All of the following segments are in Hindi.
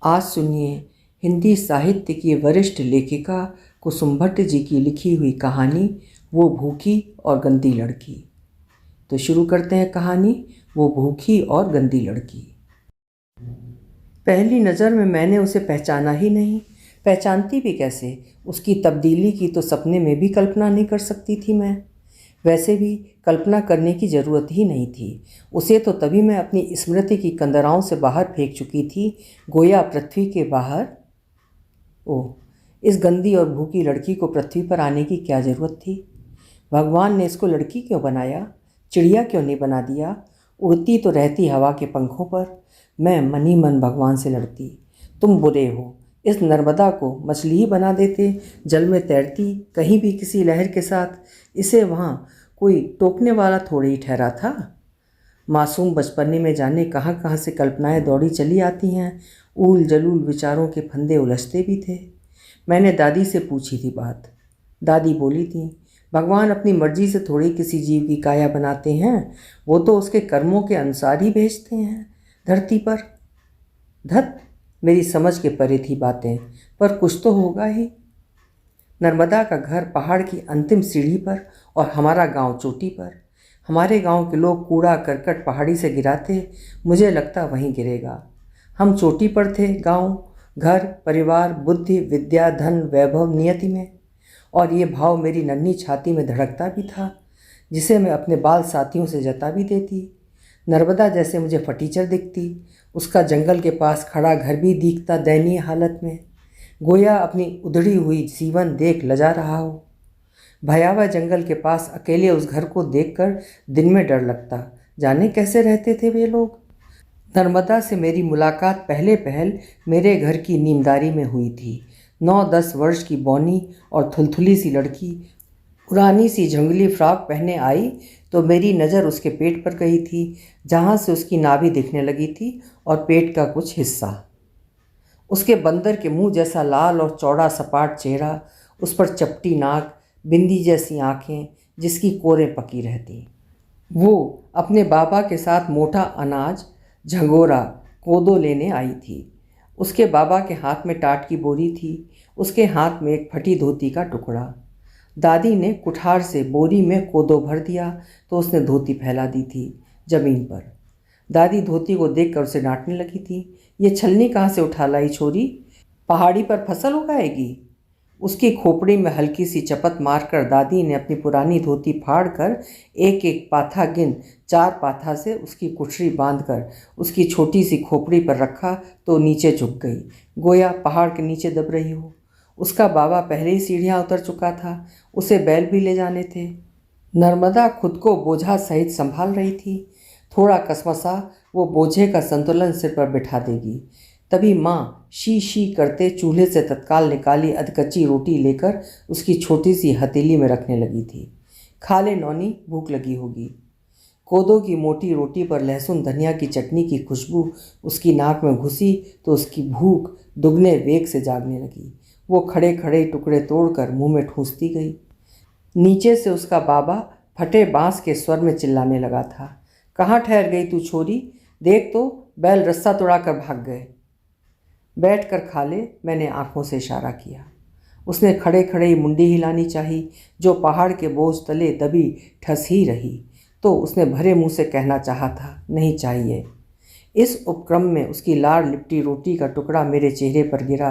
आज सुनिए हिंदी साहित्य की वरिष्ठ लेखिका कुसुम भट्ट जी की लिखी हुई कहानी वो भूखी और गंदी लड़की। तो शुरू करते हैं कहानी वो भूखी और गंदी लड़की। पहली नज़र में मैंने उसे पहचाना ही नहीं। पहचानती भी कैसे? उसकी तब्दीली की तो सपने में भी कल्पना नहीं कर सकती थी मैं। वैसे भी कल्पना करने की ज़रूरत ही नहीं थी। उसे तो तभी मैं अपनी स्मृति की कंदराओं से बाहर फेंक चुकी थी, गोया पृथ्वी के बाहर। ओह, इस गंदी और भूखी लड़की को पृथ्वी पर आने की क्या ज़रूरत थी? भगवान ने इसको लड़की क्यों बनाया? चिड़िया क्यों नहीं बना दिया? उड़ती तो रहती हवा के पंखों पर। मैं मन ही मन भगवान से लड़ती। तुम बुरे हो, इस नर्मदा को मछली ही बना देते, जल में तैरती कहीं भी किसी लहर के साथ। इसे वहाँ कोई टोकने वाला थोड़ी ही ठहरा था। मासूम बचपने में जाने कहाँ कहाँ से कल्पनाएं दौड़ी चली आती हैं। ऊल जलूल विचारों के फंदे उलझते भी थे। मैंने दादी से पूछी थी बात। दादी बोली थी, भगवान अपनी मर्जी से थोड़ी किसी जीव की काया बनाते हैं, वो तो उसके कर्मों के अनुसार ही भेजते हैं धरती पर। धत, मेरी समझ के परे थी बातें, पर कुछ तो होगा ही। नर्मदा का घर पहाड़ की अंतिम सीढ़ी पर और हमारा गांव चोटी पर। हमारे गांव के लोग कूड़ा करकट पहाड़ी से गिराते, मुझे लगता वहीं गिरेगा। हम चोटी पर थे, गांव, घर, परिवार, बुद्धि, विद्या, धन, वैभव, नियति में। और ये भाव मेरी नन्ही छाती में धड़कता भी था, जिसे मैं अपने बाल साथियों से जता भी देती। नर्मदा जैसे मुझे फटीचर दिखती, उसका जंगल के पास खड़ा घर भी दिखता दयनीय हालत में, गोया अपनी उधड़ी हुई सीवन देख लजा रहा हो। भयावह जंगल के पास अकेले उस घर को देखकर दिन में डर लगता, जाने कैसे रहते थे वे लोग। नर्मदा से मेरी मुलाकात पहले पहल मेरे घर की नीमदारी में हुई थी। 9-10 वर्ष की बौनी और थुलथुली सी लड़की पुरानी सी जंगली फ्रॉक पहने आई तो मेरी नज़र उसके पेट पर गई थी, जहाँ से उसकी नाभि दिखने लगी थी और पेट का कुछ हिस्सा। उसके बंदर के मुंह जैसा लाल और चौड़ा सपाट चेहरा, उस पर चपटी नाक, बिंदी जैसी आँखें जिसकी कोरें पकी रहती। वो अपने बाबा के साथ मोटा अनाज, झंगोरा, कोदो लेने आई थी। उसके बाबा के हाथ में टाट की बोरी थी, उसके हाथ में एक फटी धोती का टुकड़ा। दादी ने कुठार से बोरी में कोदो भर दिया तो उसने धोती फैला दी थी जमीन पर। दादी धोती को देखकर उसे डांटने लगी थी, ये छलनी कहाँ से उठा लाई छोरी, पहाड़ी पर फसल उगाएगी। उसकी खोपड़ी में हल्की सी चपत मारकर दादी ने अपनी पुरानी धोती फाड़कर एक एक पाथा गिन 4 पाथा से उसकी कुठरी बांधकर उसकी छोटी सी खोपड़ी पर रखा तो नीचे झुक गई, गोया पहाड़ के नीचे दब रही हो। उसका बाबा पहले ही सीढ़ियाँ उतर चुका था, उसे बैल भी ले जाने थे। नर्मदा खुद को बोझा सहित संभाल रही थी। थोड़ा कसमसा वो बोझे का संतुलन सिर पर बिठा देगी। तभी माँ शी शी करते चूल्हे से तत्काल निकाली अधकच्ची रोटी लेकर उसकी छोटी सी हथेली में रखने लगी थी। खा ले नौनी, भूख लगी होगी। कोदो की मोटी रोटी पर लहसुन धनिया की चटनी की खुशबू उसकी नाक में घुसी तो उसकी भूख दुगने वेग से जागने लगी। वो खड़े खड़े टुकड़े तोड़कर मुंह में ठूंसती गई। नीचे से उसका बाबा फटे बांस के स्वर में चिल्लाने लगा था, कहाँ ठहर गई तू छोरी, देख तो बैल रस्सा तोड़ाकर भाग गए। बैठ कर खा ले, मैंने आंखों से इशारा किया। उसने खड़े खड़े ही मुंडी हिलानी चाही, जो पहाड़ के बोझ तले दबी ठस ही रही। तो उसने भरे मुंह से कहना चाहा था, नहीं चाहिए। इस उपक्रम में उसकी लाल लिपटी रोटी का टुकड़ा मेरे चेहरे पर गिरा,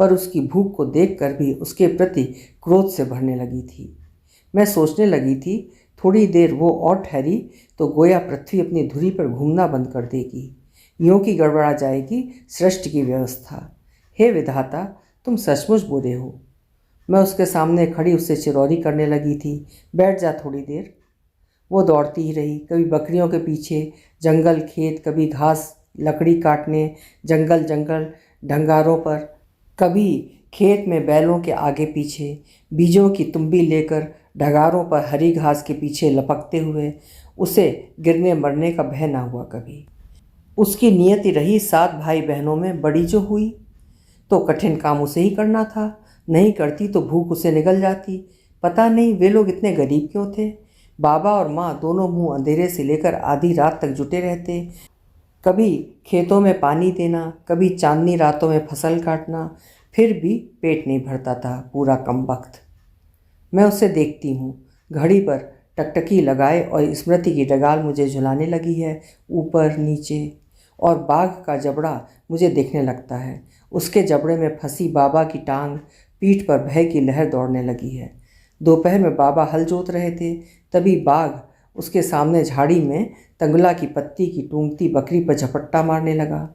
पर उसकी भूख को देखकर भी उसके प्रति क्रोध से भरने लगी थी। मैं सोचने लगी थी, थोड़ी देर वो और ठहरी तो गोया पृथ्वी अपनी धुरी पर घूमना बंद कर देगी, यूं की गड़बड़ा जाएगी सृष्टि की व्यवस्था। हे विधाता, तुम सचमुच बुरे हो। मैं उसके सामने खड़ी उससे चिरौरी करने लगी थी, बैठ जा थोड़ी देर। वो दौड़ती ही रही, कभी बकरियों के पीछे जंगल खेत, कभी घास लकड़ी काटने जंगल जंगल ढंगारों पर, कभी खेत में बैलों के आगे पीछे, बीजों की तुम्बी लेकर ढगारों पर हरी घास के पीछे लपकते हुए। उसे गिरने मरने का भय ना हुआ कभी। उसकी नियति रही 7 भाई बहनों में बड़ी जो हुई, तो कठिन काम उसे ही करना था, नहीं करती तो भूख उसे निगल जाती। पता नहीं वे लोग इतने गरीब क्यों थे। बाबा और माँ दोनों मुंह अंधेरे से लेकर आधी रात तक जुटे रहते, कभी खेतों में पानी देना, कभी चांदनी रातों में फसल काटना, फिर भी पेट नहीं भरता था पूरा कमबख्त। मैं उसे देखती हूँ, घड़ी पर टकटकी लगाए और स्मृति की डगाल मुझे झुलाने लगी है, ऊपर नीचे। और बाघ का जबड़ा मुझे देखने लगता है, उसके जबड़े में फंसी बाबा की टांग, पीठ पर भय की लहर दौड़ने लगी है। दोपहर में बाबा हल जोत रहे थे, तभी बाघ उसके सामने झाड़ी में तंगला की पत्ती की टूंगती बकरी पर झपट्टा मारने लगा।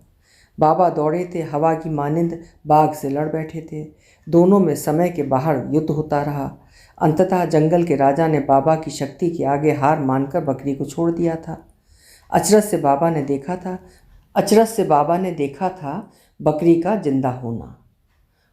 बाबा दौड़े थे, हवा की मानिंद बाघ से लड़ बैठे थे। दोनों में समय के बाहर युद्ध होता रहा। अंततः जंगल के राजा ने बाबा की शक्ति के आगे हार मानकर बकरी को छोड़ दिया था। अचरज से बाबा ने देखा था बकरी का जिंदा होना।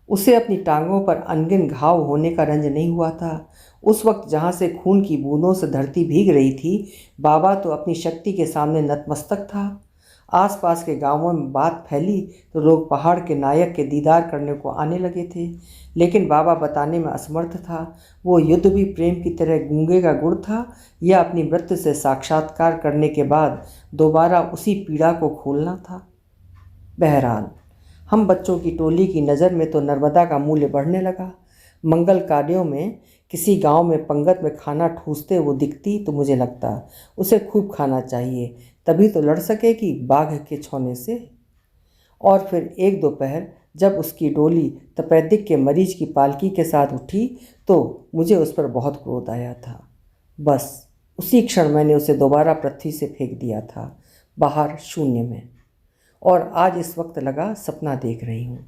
उसे अपनी टांगों पर अनगिन घाव होने का रंज नहीं हुआ था। उस वक्त जहाँ से खून की बूंदों से धरती भीग रही थी, बाबा तो अपनी शक्ति के सामने नतमस्तक था। आसपास के गांवों में बात फैली तो लोग पहाड़ के नायक के दीदार करने को आने लगे थे, लेकिन बाबा बताने में असमर्थ था। वो युद्ध भी प्रेम की तरह गूंगे का गुड़ था, या अपनी मृत्यु से साक्षात्कार करने के बाद दोबारा उसी पीड़ा को खोलना था। बहरहाल हम बच्चों की टोली की नज़र में तो नर्मदा का मूल्य बढ़ने लगा। मंगल कार्यों में किसी गांव में पंगत में खाना ठूसते वो दिखती तो मुझे लगता उसे खूब खाना चाहिए, तभी तो लड़ सकेगी बाघ के छौने से। और फिर एक दोपहर जब उसकी डोली तपेदिक के मरीज की पालकी के साथ उठी तो मुझे उस पर बहुत क्रोध आया था। बस उसी क्षण मैंने उसे दोबारा पृथ्वी से फेंक दिया था, बाहर शून्य में। और आज इस वक्त लगा सपना देख रही हूँ।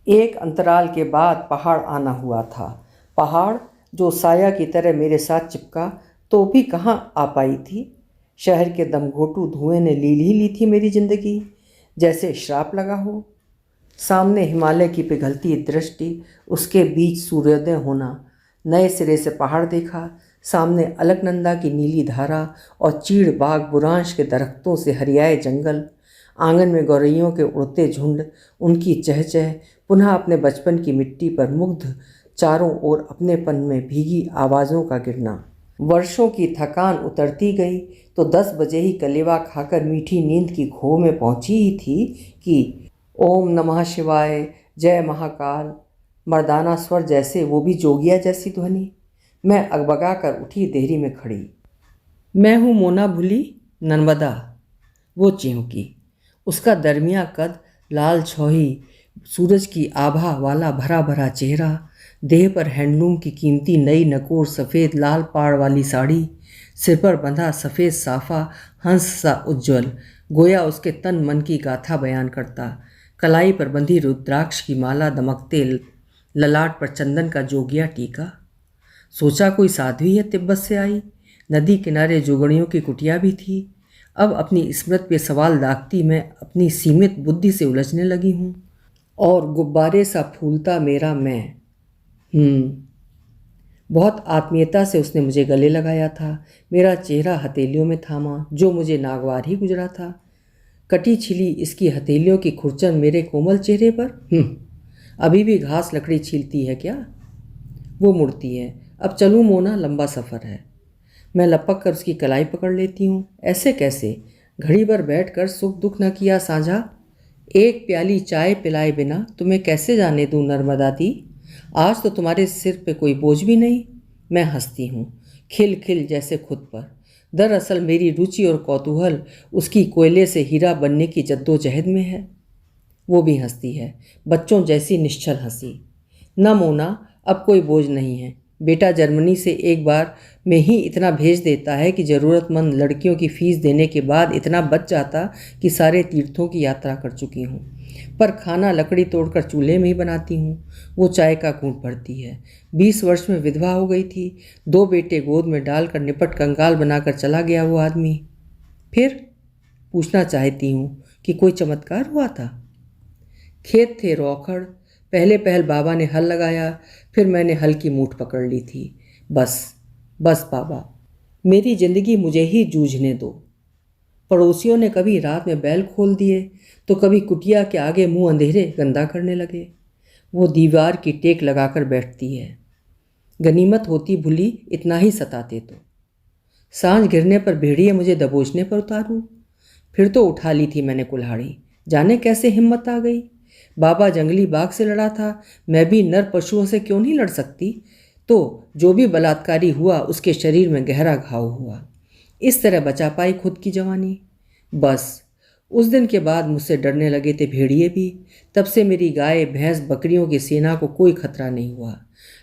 एक अंतराल के बाद पहाड़ आना हुआ था। पहाड़ जो साया की तरह मेरे साथ चिपका तो भी कहाँ आ पाई थी। शहर के दमघोटू धुएं ने लील ही ली थी मेरी जिंदगी, जैसे श्राप लगा हो। सामने हिमालय की पिघलती दृष्टि, उसके बीच सूर्योदय होना, नए सिरे से पहाड़ देखा, सामने अलकनंदा की नीली धारा और चीड़ बाग बुरांश के दरख्तों से हरियाए जंगल, आंगन में गौरैयों के उड़ते झुंड, उनकी चहचह, पुनः अपने बचपन की मिट्टी पर मुग्ध, चारों ओर अपनेपन में भीगी आवाज़ों का गिरना। वर्षों की थकान उतरती गई तो 10 बजे ही कलेवा खाकर मीठी नींद की खो में पहुंची ही थी कि ओम नमः शिवाय, जय महाकाल, मर्दाना स्वर जैसे, वो भी जोगिया जैसी ध्वनि। मैं अगबगा कर उठी, देहरी में खड़ी। मैं हूँ मोना भूली नर्मदा, वो चेहकी। उसका दरमिया कद, लाल छौही सूरज की आभा वाला भरा भरा चेहरा, देह पर हैंडलूम की कीमती नई नकोर सफ़ेद लाल पाड़ वाली साड़ी, सिर पर बंधा सफ़ेद साफा हंस सा उज्ज्वल, गोया उसके तन मन की गाथा बयान करता। कलाई पर बंधी रुद्राक्ष की माला, दमकते ललाट पर चंदन का जोगिया टीका। सोचा कोई साध्वी है तिब्बत से आई। नदी किनारे जोगणियों की कुटिया भी थी। अब अपनी स्मृति पे सवाल दागती मैं अपनी सीमित बुद्धि से उलझने लगी हूँ। और गुब्बारे सा फूलता मेरा मैं। बहुत आत्मीयता से उसने मुझे गले लगाया था। मेरा चेहरा हथेलियों में थामा, जो मुझे नागवार ही गुजरा था। कटी छिली इसकी हथेलियों की खुरचन मेरे कोमल चेहरे पर। अभी भी घास लकड़ी छीलती है क्या? वो मुड़ती है। अब चलूँ मोना, लंबा सफ़र है। मैं लपक कर उसकी कलाई पकड़ लेती हूँ। ऐसे कैसे? घड़ी भर बैठ कर सुख दुख न किया साझा। एक प्याली चाय पिलाए बिना तुम्हें कैसे जाने दूँ नर्मदा दी। आज तो तुम्हारे सिर पे कोई बोझ भी नहीं। मैं हंसती हूँ, खिल खिल जैसे खुद पर। दरअसल मेरी रुचि और कौतूहल उसकी कोयले से हीरा बनने की जद्दोजहद में है। वो भी हंसती है, बच्चों जैसी निश्चल हंसी। न मोना, अब कोई बोझ नहीं है। बेटा जर्मनी से एक बार में ही इतना भेज देता है कि ज़रूरतमंद लड़कियों की फ़ीस देने के बाद इतना बच जाता कि सारे तीर्थों की यात्रा कर चुकी हूँ। पर खाना लकड़ी तोड़कर चूल्हे में ही बनाती हूँ। वो चाय का घूंट भरती है। 20 वर्ष में विधवा हो गई थी। 2 बेटे गोद में डालकर निपट कंगाल बनाकर चला गया वो आदमी। फिर पूछना चाहती हूँ कि कोई चमत्कार हुआ था? खेत थे रौखड़। पहले पहल बाबा ने हल लगाया, फिर मैंने हल की मूठ पकड़ ली थी। बस बाबा, मेरी ज़िंदगी मुझे ही जूझने दो। पड़ोसियों ने कभी रात में बैल खोल दिए तो कभी कुटिया के आगे मुंह अंधेरे गंदा करने लगे। वो दीवार की टेक लगाकर बैठती है। गनीमत होती भूली इतना ही सताते तो। सांझ गिरने पर भेड़िए मुझे दबोचने पर उतारूँ, फिर तो उठा ली थी मैंने कुल्हाड़ी। जाने कैसे हिम्मत आ गई। बाबा जंगली बाघ से लड़ा था, मैं भी नर पशुओं से क्यों नहीं लड़ सकती। तो जो भी बलात्कारी हुआ उसके शरीर में गहरा घाव हुआ। इस तरह बचा पाई खुद की जवानी। बस उस दिन के बाद मुझसे डरने लगे थे भेड़िए भी। तब से मेरी गाय भैंस बकरियों की सेना को कोई खतरा नहीं हुआ।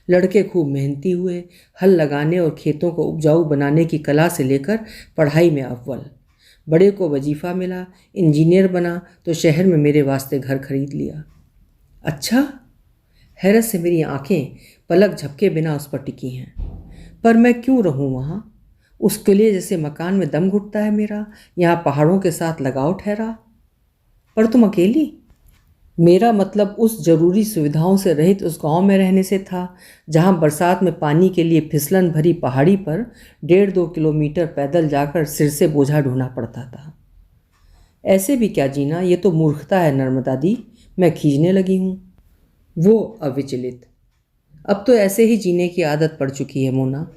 लड़के खूब मेहनती हुए, हल लगाने और खेतों को उपजाऊ बनाने की कला से लेकर पढ़ाई में अव्वल। बड़े को वजीफ़ा मिला, इंजीनियर बना तो शहर में मेरे वास्ते घर खरीद लिया। अच्छा। हैरत से मेरी आंखें पलक झपके बिना उस पर टिकी हैं। पर मैं क्यों रहूं वहाँ? उस किले जैसे मकान में दम घुटता है मेरा। यहाँ पहाड़ों के साथ लगाव ठहरा। पर तुम अकेली? मेरा मतलब उस जरूरी सुविधाओं से रहित उस गांव में रहने से था, जहां बरसात में पानी के लिए फिसलन भरी पहाड़ी पर 1.5-2 किलोमीटर पैदल जाकर सिर से बोझा ढोना पड़ता था। ऐसे भी क्या जीना, ये तो मूर्खता है नर्मदा दी। मैं खींचने लगी हूँ। वो अविचलित। अब तो ऐसे ही जीने की आदत पड़ चुकी है मोना।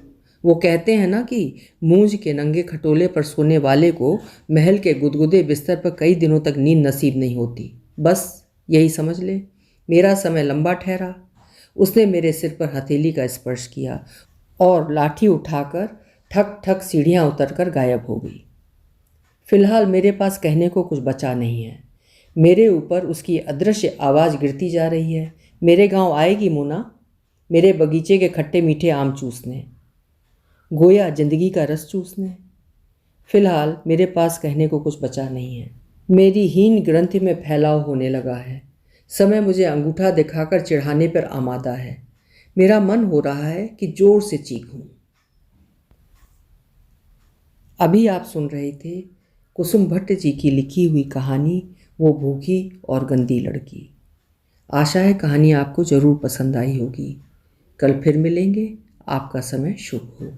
वो कहते हैं ना कि मूंज के नंगे खटोले पर सोने वाले को महल के गुदगुदे बिस्तर पर कई दिनों तक नींद नसीब नहीं होती। बस यही समझ ले। मेरा समय लंबा ठहरा। उसने मेरे सिर पर हथेली का स्पर्श किया और लाठी उठाकर ठक ठक सीढ़ियाँ उतरकर गायब हो गई। फिलहाल मेरे पास कहने को कुछ बचा नहीं है। मेरे ऊपर उसकी अदृश्य आवाज़ गिरती जा रही है। मेरे गांव आएगी मोना, मेरे बगीचे के खट्टे मीठे आम चूसने, गोया जिंदगी का रस चूसने। फिलहाल मेरे पास कहने को कुछ बचा नहीं है। मेरी हीन ग्रंथि में फैलाव होने लगा है। समय मुझे अंगूठा दिखाकर चिढ़ाने पर आमादा है। मेरा मन हो रहा है कि जोर से चीखूं। अभी आप सुन रहे थे कुसुम भट्ट जी की लिखी हुई कहानी वो भूखी और गंदी लड़की। आशा है कहानी आपको ज़रूर पसंद आई होगी। कल फिर मिलेंगे। आपका समय शुभ हो।